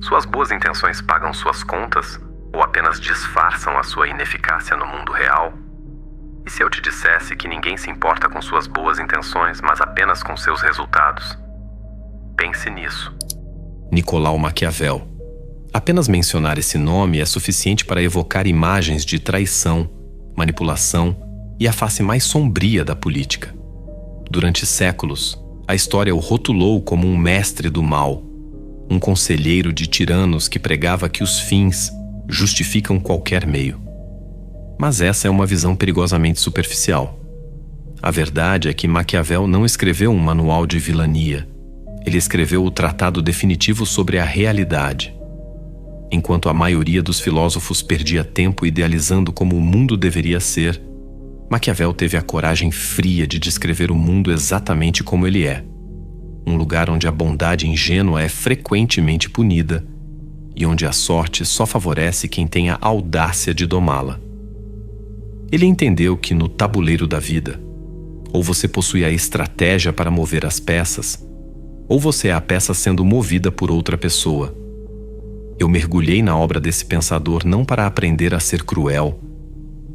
Suas boas intenções pagam suas contas ou apenas disfarçam a sua ineficácia no mundo real? E se eu te dissesse que ninguém se importa com suas boas intenções, mas apenas com seus resultados? Pense nisso. Nicolau Maquiavel. Apenas mencionar esse nome é suficiente para evocar imagens de traição, manipulação e a face mais sombria da política. Durante séculos, a história o rotulou como um mestre do mal, um conselheiro de tiranos que pregava que os fins justificam qualquer meio. Mas essa é uma visão perigosamente superficial. A verdade é que Maquiavel não escreveu um manual de vilania. Ele escreveu o tratado definitivo sobre a realidade. Enquanto a maioria dos filósofos perdia tempo idealizando como o mundo deveria ser, Maquiavel teve a coragem fria de descrever o mundo exatamente como ele é. Um lugar onde a bondade ingênua é frequentemente punida e onde a sorte só favorece quem tem a audácia de domá-la. Ele entendeu que no tabuleiro da vida, ou você possui a estratégia para mover as peças, ou você é a peça sendo movida por outra pessoa. Eu mergulhei na obra desse pensador não para aprender a ser cruel,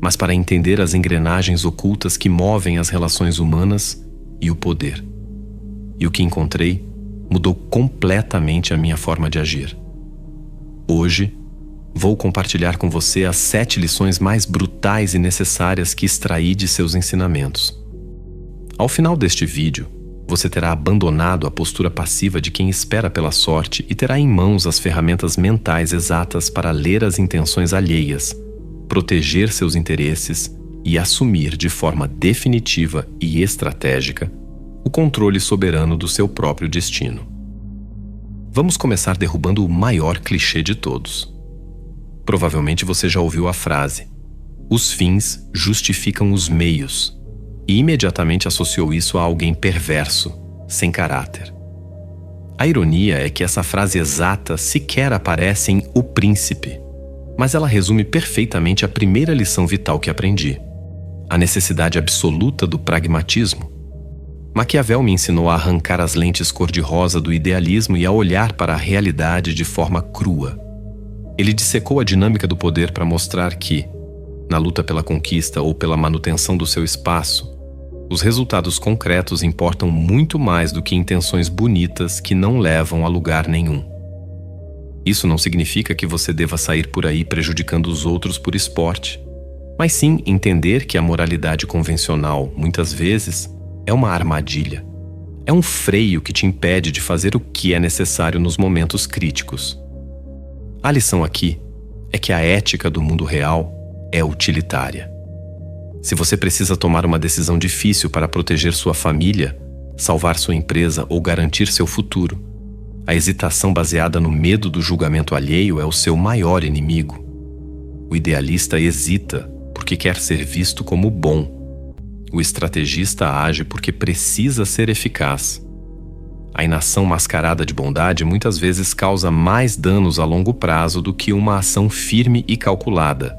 mas para entender as engrenagens ocultas que movem as relações humanas e o poder. E o que encontrei mudou completamente a minha forma de agir. Hoje, vou compartilhar com você as 7 lições mais brutais e necessárias que extraí de seus ensinamentos. Ao final deste vídeo, você terá abandonado a postura passiva de quem espera pela sorte e terá em mãos as ferramentas mentais exatas para ler as intenções alheias, proteger seus interesses e assumir de forma definitiva e estratégica o controle soberano do seu próprio destino. Vamos começar derrubando o maior clichê de todos. Provavelmente você já ouviu a frase: os fins justificam os meios, e imediatamente associou isso a alguém perverso, sem caráter. A ironia é que essa frase exata sequer aparece em O Príncipe, mas ela resume perfeitamente a primeira lição vital que aprendi: a necessidade absoluta do pragmatismo. Maquiavel me ensinou a arrancar as lentes cor-de-rosa do idealismo e a olhar para a realidade de forma crua. Ele dissecou a dinâmica do poder para mostrar que, na luta pela conquista ou pela manutenção do seu espaço, os resultados concretos importam muito mais do que intenções bonitas que não levam a lugar nenhum. Isso não significa que você deva sair por aí prejudicando os outros por esporte, mas sim entender que a moralidade convencional, muitas vezes, é uma armadilha. É um freio que te impede de fazer o que é necessário nos momentos críticos. A lição aqui é que a ética do mundo real é utilitária. Se você precisa tomar uma decisão difícil para proteger sua família, salvar sua empresa ou garantir seu futuro, a hesitação baseada no medo do julgamento alheio é o seu maior inimigo. O idealista hesita porque quer ser visto como bom. O estrategista age porque precisa ser eficaz. A inação mascarada de bondade muitas vezes causa mais danos a longo prazo do que uma ação firme e calculada.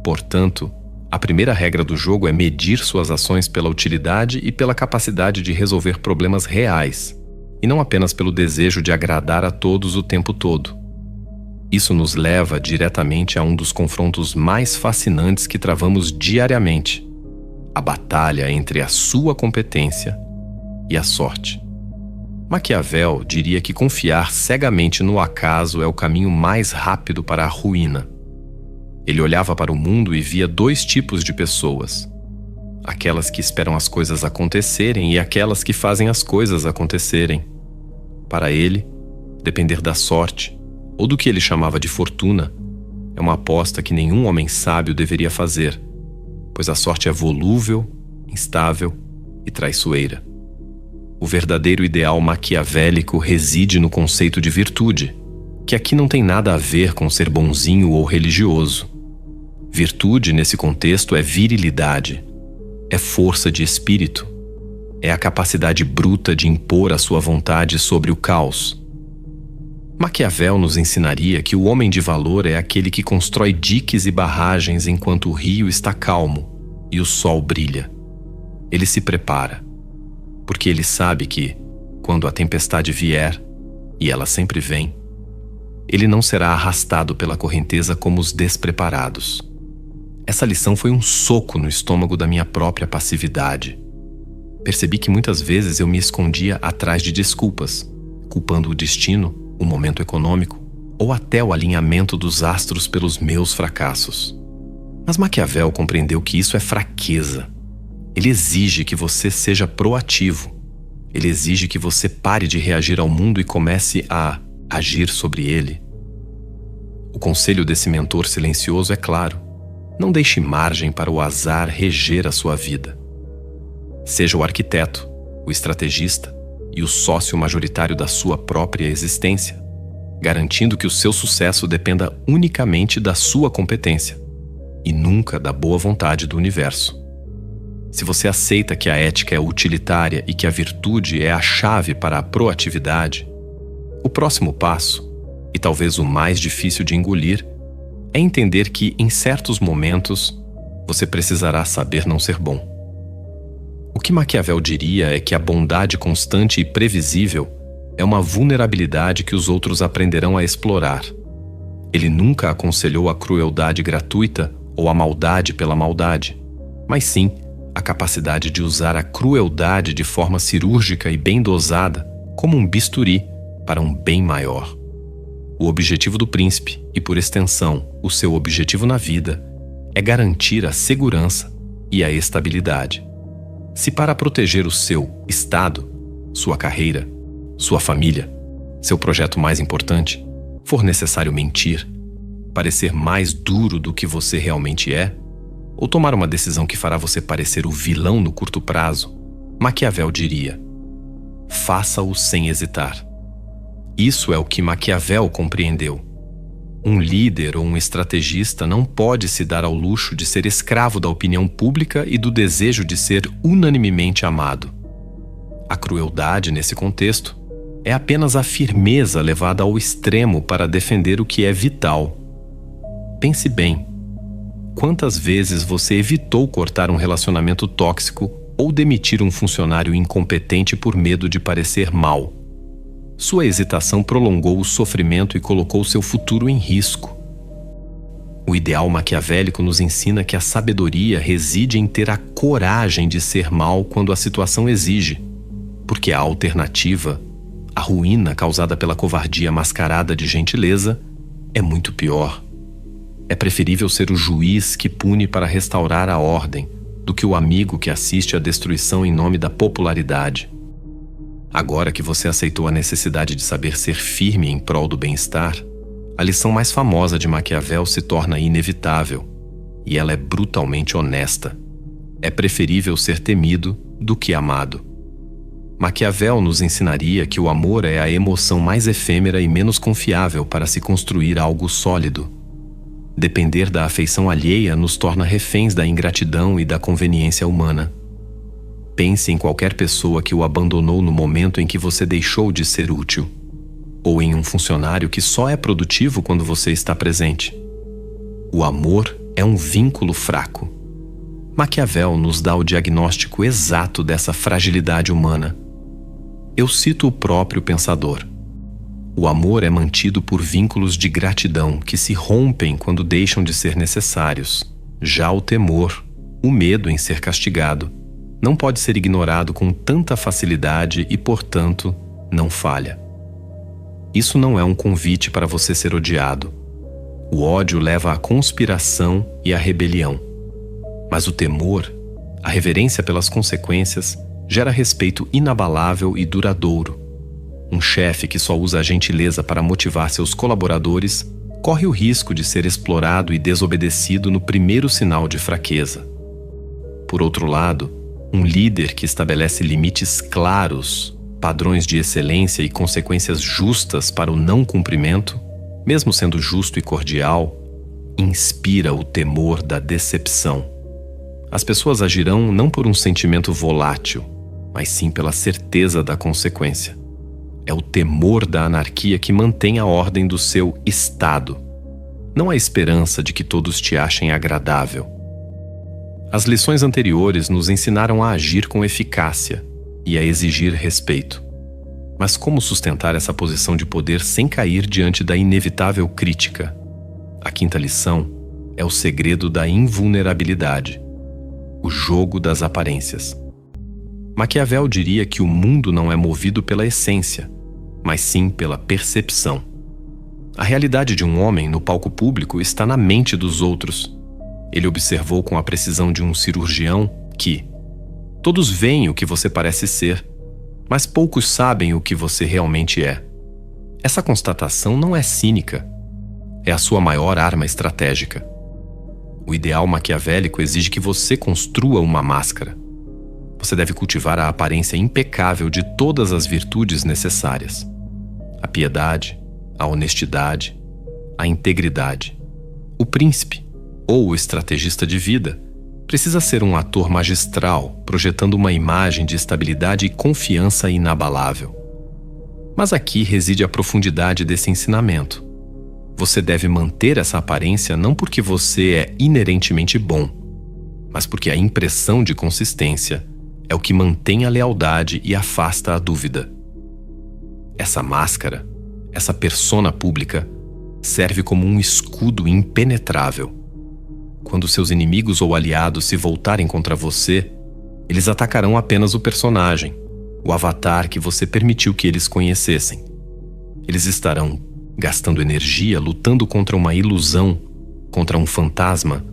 Portanto, a primeira regra do jogo é medir suas ações pela utilidade e pela capacidade de resolver problemas reais, e não apenas pelo desejo de agradar a todos o tempo todo. Isso nos leva diretamente a um dos confrontos mais fascinantes que travamos diariamente: a batalha entre a sua competência e a sorte. Maquiavel diria que confiar cegamente no acaso é o caminho mais rápido para a ruína. Ele olhava para o mundo e via 2 tipos de pessoas: aquelas que esperam as coisas acontecerem e aquelas que fazem as coisas acontecerem. Para ele, depender da sorte, ou do que ele chamava de fortuna, é uma aposta que nenhum homem sábio deveria fazer, pois a sorte é volúvel, instável e traiçoeira. O verdadeiro ideal maquiavélico reside no conceito de virtude, que aqui não tem nada a ver com ser bonzinho ou religioso. Virtude, nesse contexto, é virilidade, é força de espírito, é a capacidade bruta de impor a sua vontade sobre o caos. Maquiavel nos ensinaria que o homem de valor é aquele que constrói diques e barragens enquanto o rio está calmo e o sol brilha. Ele se prepara, porque ele sabe que, quando a tempestade vier, e ela sempre vem, ele não será arrastado pela correnteza como os despreparados. Essa lição foi um soco no estômago da minha própria passividade. Percebi que muitas vezes eu me escondia atrás de desculpas, culpando o destino, o momento econômico ou até o alinhamento dos astros pelos meus fracassos. Mas Maquiavel compreendeu que isso é fraqueza. Ele exige que você seja proativo. Ele exige que você pare de reagir ao mundo e comece a agir sobre ele. O conselho desse mentor silencioso é claro: não deixe margem para o azar reger a sua vida. Seja o arquiteto, o estrategista e o sócio majoritário da sua própria existência, garantindo que o seu sucesso dependa unicamente da sua competência e nunca da boa vontade do universo. Se você aceita que a ética é utilitária e que a virtude é a chave para a proatividade, o próximo passo, e talvez o mais difícil de engolir, é entender que, em certos momentos, você precisará saber não ser bom. O que Maquiavel diria é que a bondade constante e previsível é uma vulnerabilidade que os outros aprenderão a explorar. Ele nunca aconselhou a crueldade gratuita ou a maldade pela maldade, mas sim a capacidade de usar a crueldade de forma cirúrgica e bem dosada como um bisturi para um bem maior. O objetivo do príncipe, e por extensão, o seu objetivo na vida, é garantir a segurança e a estabilidade. Se para proteger o seu estado, sua carreira, sua família, seu projeto mais importante, for necessário mentir, parecer mais duro do que você realmente é, ou tomar uma decisão que fará você parecer o vilão no curto prazo, Maquiavel diria: faça-o sem hesitar. Isso é o que Maquiavel compreendeu. Um líder ou um estrategista não pode se dar ao luxo de ser escravo da opinião pública e do desejo de ser unanimemente amado. A crueldade, nesse contexto, é apenas a firmeza levada ao extremo para defender o que é vital. Pense bem. Quantas vezes você evitou cortar um relacionamento tóxico ou demitir um funcionário incompetente por medo de parecer mal? Sua hesitação prolongou o sofrimento e colocou seu futuro em risco. O ideal maquiavélico nos ensina que a sabedoria reside em ter a coragem de ser mal quando a situação exige, porque a alternativa, a ruína causada pela covardia mascarada de gentileza, é muito pior. É preferível ser o juiz que pune para restaurar a ordem do que o amigo que assiste à destruição em nome da popularidade. Agora que você aceitou a necessidade de saber ser firme em prol do bem-estar, a lição mais famosa de Maquiavel se torna inevitável, e ela é brutalmente honesta. É preferível ser temido do que amado. Maquiavel nos ensinaria que o amor é a emoção mais efêmera e menos confiável para se construir algo sólido. Depender da afeição alheia nos torna reféns da ingratidão e da conveniência humana. Pense em qualquer pessoa que o abandonou no momento em que você deixou de ser útil, ou em um funcionário que só é produtivo quando você está presente. O amor é um vínculo fraco. Maquiavel nos dá o diagnóstico exato dessa fragilidade humana. Eu cito o próprio pensador: o amor é mantido por vínculos de gratidão que se rompem quando deixam de ser necessários. Já o temor, o medo em ser castigado, não pode ser ignorado com tanta facilidade e, portanto, não falha. Isso não é um convite para você ser odiado. O ódio leva à conspiração e à rebelião. Mas o temor, a reverência pelas consequências, gera respeito inabalável e duradouro. Um chefe que só usa a gentileza para motivar seus colaboradores corre o risco de ser explorado e desobedecido no primeiro sinal de fraqueza. Por outro lado, um líder que estabelece limites claros, padrões de excelência e consequências justas para o não cumprimento, mesmo sendo justo e cordial, inspira o temor da decepção. As pessoas agirão não por um sentimento volátil, mas sim pela certeza da consequência. É o temor da anarquia que mantém a ordem do seu estado, não a esperança de que todos te achem agradável. As lições anteriores nos ensinaram a agir com eficácia e a exigir respeito. Mas como sustentar essa posição de poder sem cair diante da inevitável crítica? A quinta lição é o segredo da invulnerabilidade, o jogo das aparências. Maquiavel diria que o mundo não é movido pela essência, mas sim pela percepção. A realidade de um homem no palco público está na mente dos outros. Ele observou com a precisão de um cirurgião que todos veem o que você parece ser, mas poucos sabem o que você realmente é. Essa constatação não é cínica. É a sua maior arma estratégica. O ideal maquiavélico exige que você construa uma máscara. Você deve cultivar a aparência impecável de todas as virtudes necessárias: a piedade, a honestidade, a integridade. O príncipe, ou o estrategista de vida, precisa ser um ator magistral, projetando uma imagem de estabilidade e confiança inabalável. Mas aqui reside a profundidade desse ensinamento. Você deve manter essa aparência não porque você é inerentemente bom, mas porque a impressão de consistência é o que mantém a lealdade e afasta a dúvida. Essa máscara, essa persona pública, serve como um escudo impenetrável. Quando seus inimigos ou aliados se voltarem contra você, eles atacarão apenas o personagem, o avatar que você permitiu que eles conhecessem. Eles estarão gastando energia lutando contra uma ilusão, contra um fantasma,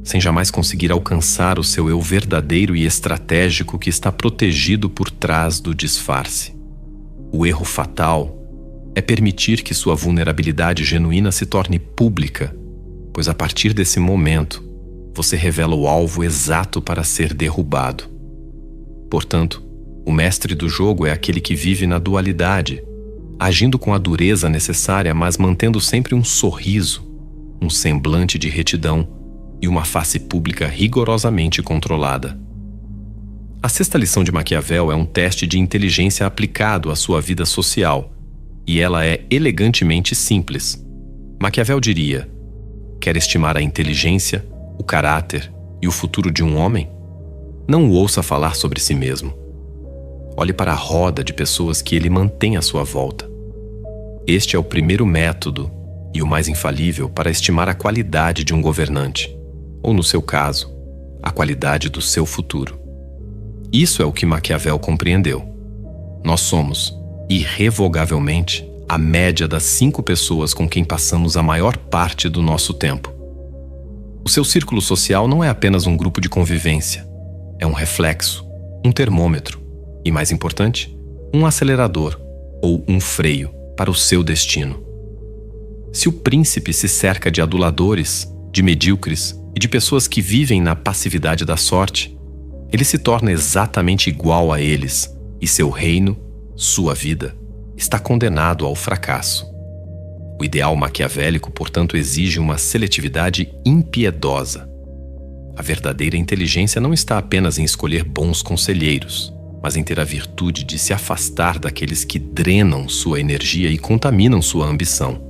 sem jamais conseguir alcançar o seu eu verdadeiro e estratégico que está protegido por trás do disfarce. O erro fatal é permitir que sua vulnerabilidade genuína se torne pública, pois a partir desse momento, você revela o alvo exato para ser derrubado. Portanto, o mestre do jogo é aquele que vive na dualidade, agindo com a dureza necessária, mas mantendo sempre um sorriso, um semblante de retidão e uma face pública rigorosamente controlada. A sexta lição de Maquiavel é um teste de inteligência aplicado à sua vida social, e ela é elegantemente simples. Maquiavel diria: quer estimar a inteligência, o caráter e o futuro de um homem? Não o ouça falar sobre si mesmo. Olhe para a roda de pessoas que ele mantém à sua volta. Este é o primeiro método e o mais infalível para estimar a qualidade de um governante, ou, no seu caso, a qualidade do seu futuro. Isso é o que Maquiavel compreendeu. Nós somos, irrevogavelmente, a média das 5 pessoas com quem passamos a maior parte do nosso tempo. O seu círculo social não é apenas um grupo de convivência. É um reflexo, um termômetro e, mais importante, um acelerador ou um freio para o seu destino. Se o príncipe se cerca de aduladores, de medíocres e de pessoas que vivem na passividade da sorte, ele se torna exatamente igual a eles e seu reino, sua vida, está condenado ao fracasso. O ideal maquiavélico, portanto, exige uma seletividade impiedosa. A verdadeira inteligência não está apenas em escolher bons conselheiros, mas em ter a virtude de se afastar daqueles que drenam sua energia e contaminam sua ambição.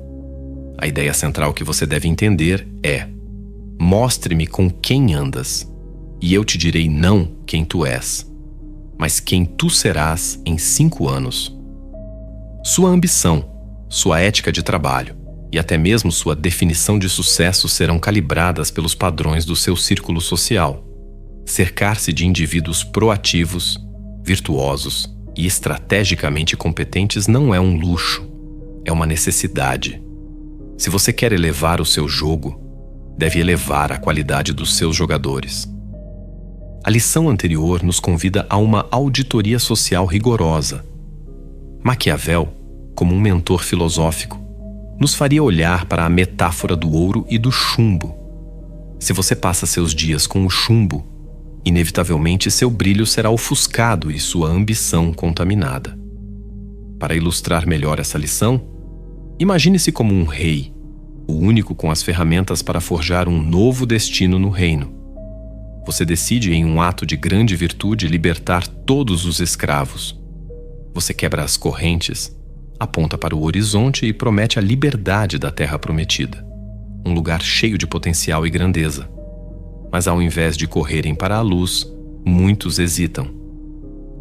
A ideia central que você deve entender é: mostre-me com quem andas, e eu te direi não quem tu és, mas quem tu serás em 5 anos. Sua ambição, sua ética de trabalho e até mesmo sua definição de sucesso serão calibradas pelos padrões do seu círculo social. Cercar-se de indivíduos proativos, virtuosos e estrategicamente competentes não é um luxo, é uma necessidade. Se você quer elevar o seu jogo, deve elevar a qualidade dos seus jogadores. A lição anterior nos convida a uma auditoria social rigorosa. Maquiavel, como um mentor filosófico, nos faria olhar para a metáfora do ouro e do chumbo. Se você passa seus dias com o chumbo, inevitavelmente seu brilho será ofuscado e sua ambição contaminada. Para ilustrar melhor essa lição, imagine-se como um rei, o único com as ferramentas para forjar um novo destino no reino. Você decide, em um ato de grande virtude, libertar todos os escravos. Você quebra as correntes, aponta para o horizonte e promete a liberdade da terra prometida, um lugar cheio de potencial e grandeza. Mas ao invés de correrem para a luz, muitos hesitam.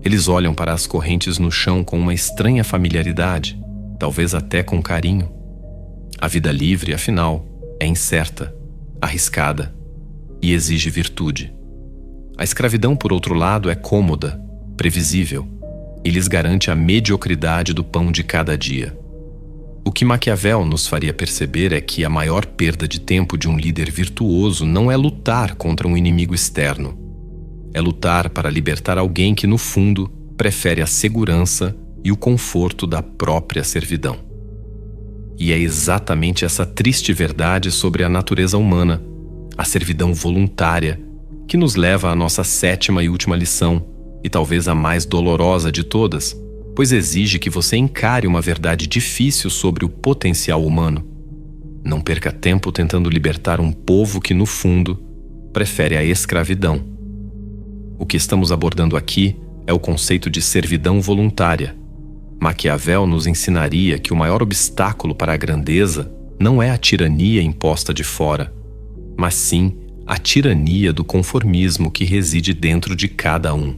Eles olham para as correntes no chão com uma estranha familiaridade, talvez até com carinho. A vida livre, afinal, é incerta, arriscada e exige virtude. A escravidão, por outro lado, é cômoda, previsível e lhes garante a mediocridade do pão de cada dia. O que Maquiavel nos faria perceber é que a maior perda de tempo de um líder virtuoso não é lutar contra um inimigo externo. É lutar para libertar alguém que, no fundo, prefere a segurança e o conforto da própria servidão. E é exatamente essa triste verdade sobre a natureza humana, a servidão voluntária, que nos leva à nossa sétima e última lição, e talvez a mais dolorosa de todas, pois exige que você encare uma verdade difícil sobre o potencial humano. Não perca tempo tentando libertar um povo que, no fundo, prefere a escravidão. O que estamos abordando aqui é o conceito de servidão voluntária. Maquiavel nos ensinaria que o maior obstáculo para a grandeza não é a tirania imposta de fora, mas sim a tirania do conformismo que reside dentro de cada um.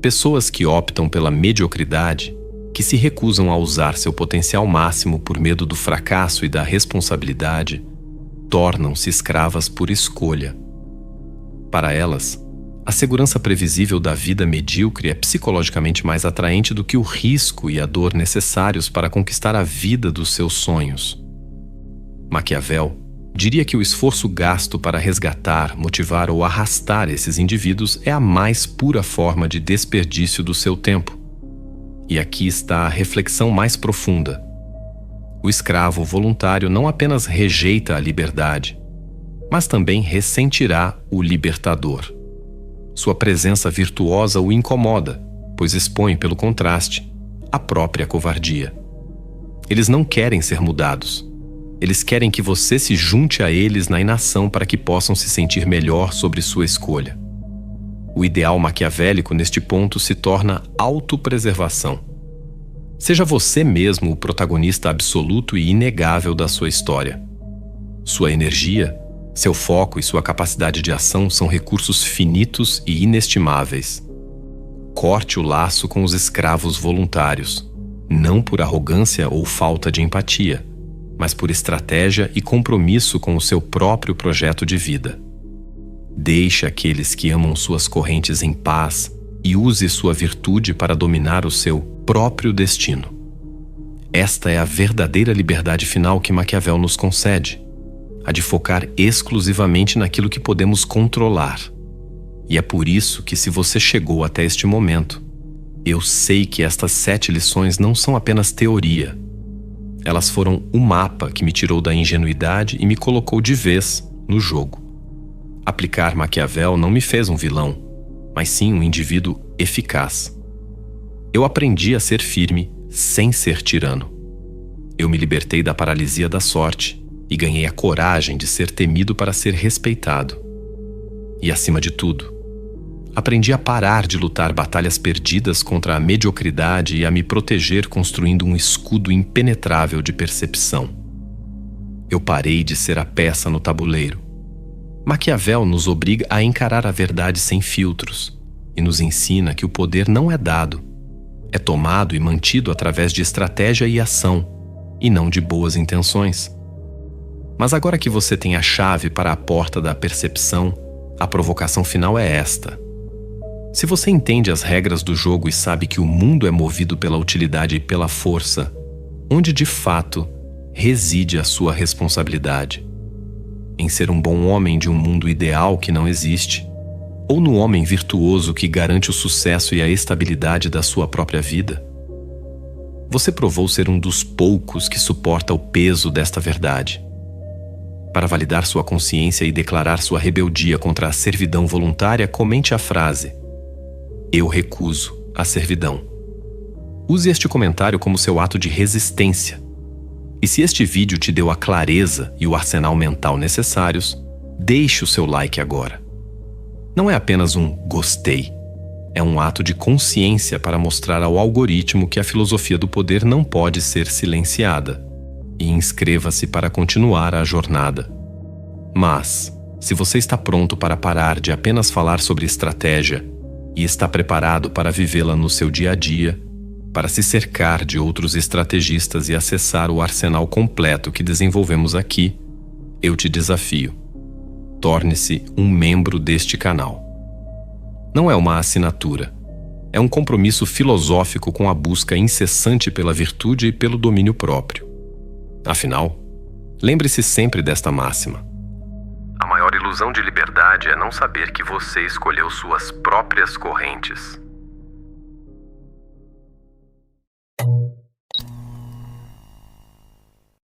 Pessoas que optam pela mediocridade, que se recusam a usar seu potencial máximo por medo do fracasso e da responsabilidade, tornam-se escravas por escolha. Para elas, a segurança previsível da vida medíocre é psicologicamente mais atraente do que o risco e a dor necessários para conquistar a vida dos seus sonhos. Maquiavel diria que o esforço gasto para resgatar, motivar ou arrastar esses indivíduos é a mais pura forma de desperdício do seu tempo. E aqui está a reflexão mais profunda. O escravo voluntário não apenas rejeita a liberdade, mas também ressentirá o libertador. Sua presença virtuosa o incomoda, pois expõe, pelo contraste, a própria covardia. Eles não querem ser mudados. Eles querem que você se junte a eles na inação para que possam se sentir melhor sobre sua escolha. O ideal maquiavélico neste ponto se torna autopreservação. Seja você mesmo o protagonista absoluto e inegável da sua história. Sua energia, seu foco e sua capacidade de ação são recursos finitos e inestimáveis. Corte o laço com os escravos voluntários, não por arrogância ou falta de empatia, mas por estratégia e compromisso com o seu próprio projeto de vida. Deixe aqueles que amam suas correntes em paz e use sua virtude para dominar o seu próprio destino. Esta é a verdadeira liberdade final que Maquiavel nos concede, a de focar exclusivamente naquilo que podemos controlar. E é por isso que, se você chegou até este momento, eu sei que estas 7 lições não são apenas teoria. Elas foram o mapa que me tirou da ingenuidade e me colocou de vez no jogo. Aplicar Maquiavel não me fez um vilão, mas sim um indivíduo eficaz. Eu aprendi a ser firme sem ser tirano. Eu me libertei da paralisia da sorte e ganhei a coragem de ser temido para ser respeitado. E, acima de tudo, aprendi a parar de lutar batalhas perdidas contra a mediocridade e a me proteger construindo um escudo impenetrável de percepção. Eu parei de ser a peça no tabuleiro. Maquiavel nos obriga a encarar a verdade sem filtros e nos ensina que o poder não é dado, é tomado e mantido através de estratégia e ação, e não de boas intenções. Mas agora que você tem a chave para a porta da percepção, a provocação final é esta. Se você entende as regras do jogo e sabe que o mundo é movido pela utilidade e pela força, onde de fato reside a sua responsabilidade? Em ser um bom homem de um mundo ideal que não existe? Ou no homem virtuoso que garante o sucesso e a estabilidade da sua própria vida? Você provou ser um dos poucos que suporta o peso desta verdade. Para validar sua consciência e declarar sua rebeldia contra a servidão voluntária, comente a frase: "Eu recuso a servidão". Use este comentário como seu ato de resistência. E se este vídeo te deu a clareza e o arsenal mental necessários, deixe o seu like agora. Não é apenas um gostei, é um ato de consciência para mostrar ao algoritmo que a filosofia do poder não pode ser silenciada. E inscreva-se para continuar a jornada. Mas, se você está pronto para parar de apenas falar sobre estratégia e está preparado para vivê-la no seu dia a dia, para se cercar de outros estrategistas e acessar o arsenal completo que desenvolvemos aqui, eu te desafio. Torne-se um membro deste canal. Não é uma assinatura. É um compromisso filosófico com a busca incessante pela virtude e pelo domínio próprio. Afinal, lembre-se sempre desta máxima. A maior ilusão de liberdade é não saber que você escolheu suas próprias correntes.